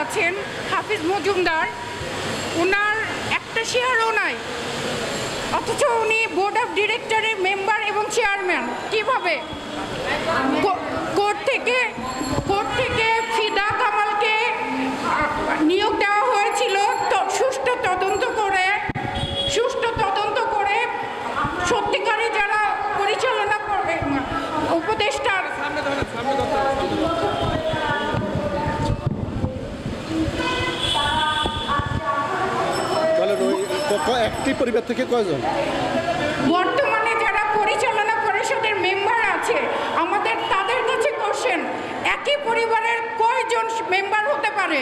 আছেন হাফিজ মজুমদার, ওনার একটা শেয়ারও নাই, অথচ উনি বোর্ড অফ ডিরেক্টরের মেম্বার এবং চেয়ারম্যান। কিভাবে? কোর্ট থেকে ফিদা কামালকে নিয়োগ দেওয়া হয়েছিল সুষ্ঠু তদন্ত করে সত্যিকারে যারা পরিচালনা করবে উপদেষ্টার একটি পরিবার থেকে কয়জন বর্তমানে যারা পরিচালনা পরিষদের মেম্বার আছে আমাদের, তাদের কাছে কোশ্চেন, একই পরিবারের কয়জন মেম্বার হতে পারে?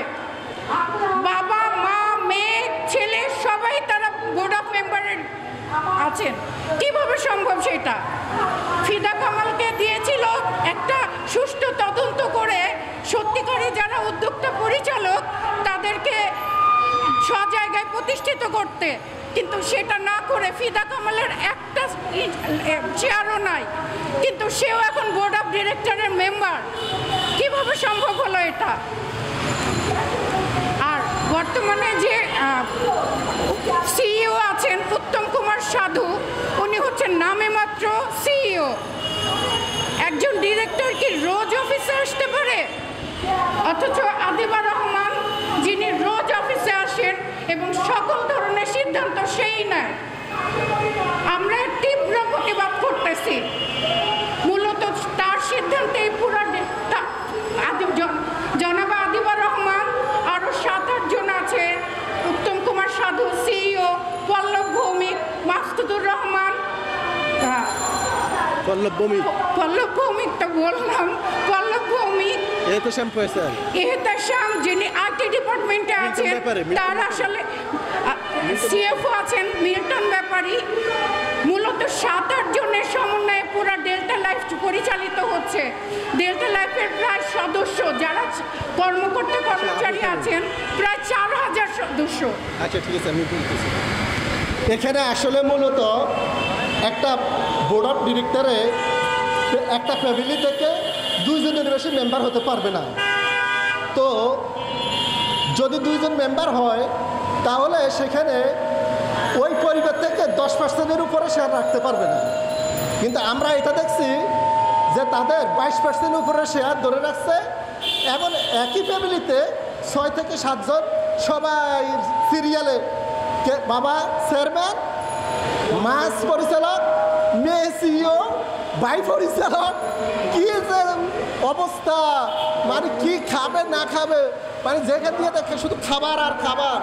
বাবা, মা, মেয়ে, ছেলে সবাই তারা বোর্ড অফ মেম্বারের আছেন। কিভাবে সম্ভব সেটা? ফিদা কামালকে দিয়েছিল একটা সুষ্ঠু তদন্ত করে সত্যিকারে যারা উদ্যোক্তা পরিচালক তাদেরকে জায়গায় প্রতিষ্ঠিত করতে, কিন্তু সেটা না করে ফিদা কামালের একটা চেয়ারও নাই, কিন্তু সেও এখন বোর্ড অফ ডিরেক্টরের মেম্বার। কিভাবে সম্ভব হলো এটা? আর বর্তমানে যে সিইও আছেন উত্তম কুমার সাধু, উনি হচ্ছেন নামে মাত্র সিইও। একজন ডিরেক্টর কি রোজ অফিসে আসতে পারে? অথচ আদিবা রহমান যিনি রোজ অফিসে আসেন এবং সকল ধরনের সিদ্ধান্ত সেই নেয়। আমরা তীব্র প্রতিবাদ করতেছি, মূলত তার সিদ্ধান্তে পুরো জনাবা আদিবা রহমান, আরও 7-8 জন আছে, উত্তম কুমার সাধু সিইও, পল্লব ভৌমিক, মাসুদুর রহমান, পল্লব ভৌমিক তো বললাম, পল্লব ভৌমিক, এহতেশাম যিনি আইটি ডিপার্টমেন্টে আছেন, তার আসলে সিএফও আছেন মিল্টন ব্যাপারী। মূলত 7-8 জনের সমন্বয়ে পুরো ডেল্টা লাইফ পরিচালিত হচ্ছে। ডেল্টা লাইফের প্রায় সদস্য যারা কর্মকর্তা কর্মচারী আছেন প্রায় 4000 সদস্য। আচ্ছা, ঠিক আছে, আমি বলতেছি এখানে আসলে মূলত একটা বোর্ড অফ ডিরেক্টরে একটা ফ্যামিলি থেকে 2 জনের বেশি মেম্বার হতে পারবে না। তো যদি 2 জন মেম্বার হয় তাহলে সেখানে ওই পরিবার থেকে 10%-এর উপরে শেয়ার রাখতে পারবে না। কিন্তু আমরা এটা দেখছি যে তাদের 22%-এর উপরে শেয়ার ধরে রাখছে, এবং একই ফ্যামিলিতে 6 থেকে 7 জন সবাই সিরিয়ালে, বাবা চেয়ারম্যান, মা পরিচালক, মেয়ে সিইও, ভাই পরিচালক। কি যে অবস্থা, মানে কি খাবে না খাবে, মানে যেখান দিয়ে দেখে শুধু খাবার আর খাবার।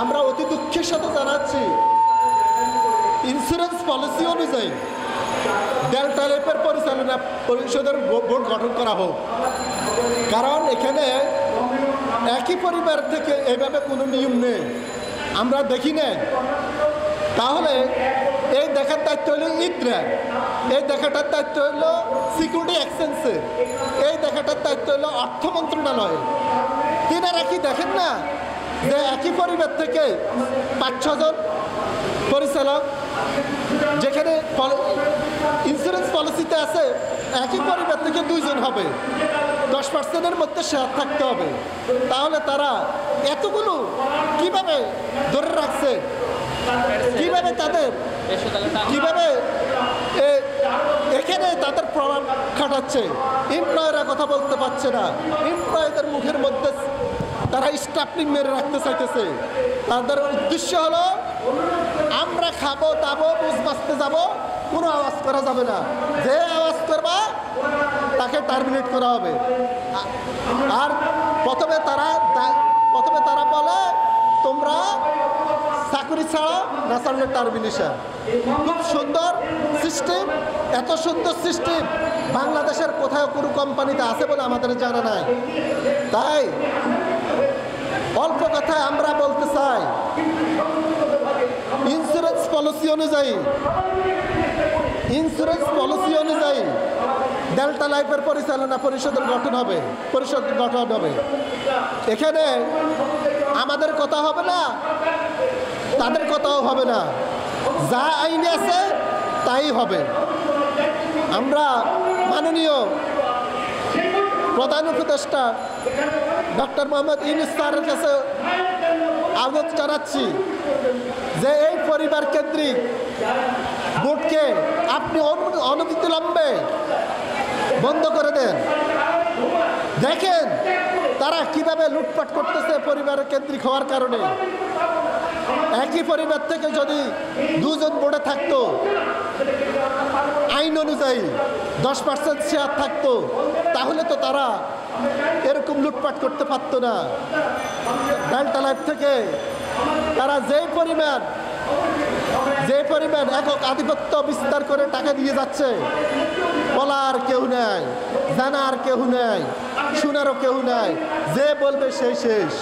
আমরা অতি দুঃখের সাথে জানাচ্ছি ইন্স্যুরেন্স পলিসি অনুযায়ী ডেল্টা লাইফের পরিচালনা পরিষদের বোর্ড গঠন করা হোক, কারণ এখানে একই পরিবার থেকে এইভাবে কোনো নিয়ম নেই, আমরা দেখি না। তাহলে এই দেখার দায়িত্ব হলো ইদ্রা, এই দেখাটার দায়িত্ব হলো সিকিউরিটি এক্সচেঞ্জের, এই দেখাটার দায়িত্ব হলো অর্থ মন্ত্রণালয়ে। তিনারা কি দেখেন না যে একই পরিবার থেকে 5-6 জন পরিচালক, যেখানে ইন্স্যুরেন্স পলিসিতে আছে একই পরিবার থেকে 2 জন হবে, 10%-এর মধ্যে শেয়ার থাকতে হবে। তাহলে তারা এতগুলো কিভাবে ধরে রাখছে, কিভাবে তাদের এখানে তাদের প্রমাণ খাটাচ্ছে? এমপ্লয়েরা কথা বলতে পারছে না, এমপ্লয়ীদের মুখের মধ্যে তারা স্টাফলিং মেরে রাখতে চাইতেছে। তাদের উদ্দেশ্য হলো আমরা খাবো দাবো বুঝ বাঁচতে যাবো, কোনো আওয়াজ করা যাবে না, যে আওয়াজ করবা তাকে টার্মিনেট করা হবে। আর প্রথমে তারা বলে তোমরা চাকরি ছাড়া না ছাড়লে টার্মিনেশন। খুব সুন্দর সিস্টেম, এত সুন্দর সিস্টেম বাংলাদেশের কোথাও কোনো কোম্পানিতে আছে বলে আমাদের জানা নাই। তাই অল্প কথায় আমরা বলতে চাই, ইন্স্যুরেন্স পলিসি অনুযায়ী ডেল্টা লাইফের পরিচালনা পরিষদ গঠন হবে। এখানে আমাদের কথা হবে না, তাদের কথাও হবে না, যা আইন আছে তাই হবে। আমরা মাননীয় প্রধান উপদেষ্টা ডক্টর মোহাম্মদ ইউনূস স্যারের কাছে আবেদন জানাচ্ছি যে এই পরিবার কেন্দ্রিক বোর্ডকে আপনি অনতিবিলম্বে বন্ধ করে দেন। দেখেন তারা কিভাবে লুটপাট করতেছে পরিবার কেন্দ্রিক হওয়ার কারণে। একই পরিবার থেকে যদি দুজন বোর্ডে থাকতো, আইন অনুযায়ী 10% শেয়ার থাকতো, তাহলে তো তারা এরকম লুটপাট করতে পারতো না। ডেল্টা লাইফ থেকে তারা যেই পরিমাণ একক আধিপত্য বিস্তার করে টাকা দিয়ে যাচ্ছে, বলার কেউ নাই, জানার কেউ নাই, শোনারও কেউ নাই, যে বলবে সেই শেষ।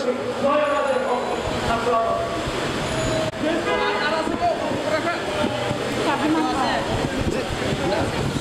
Ada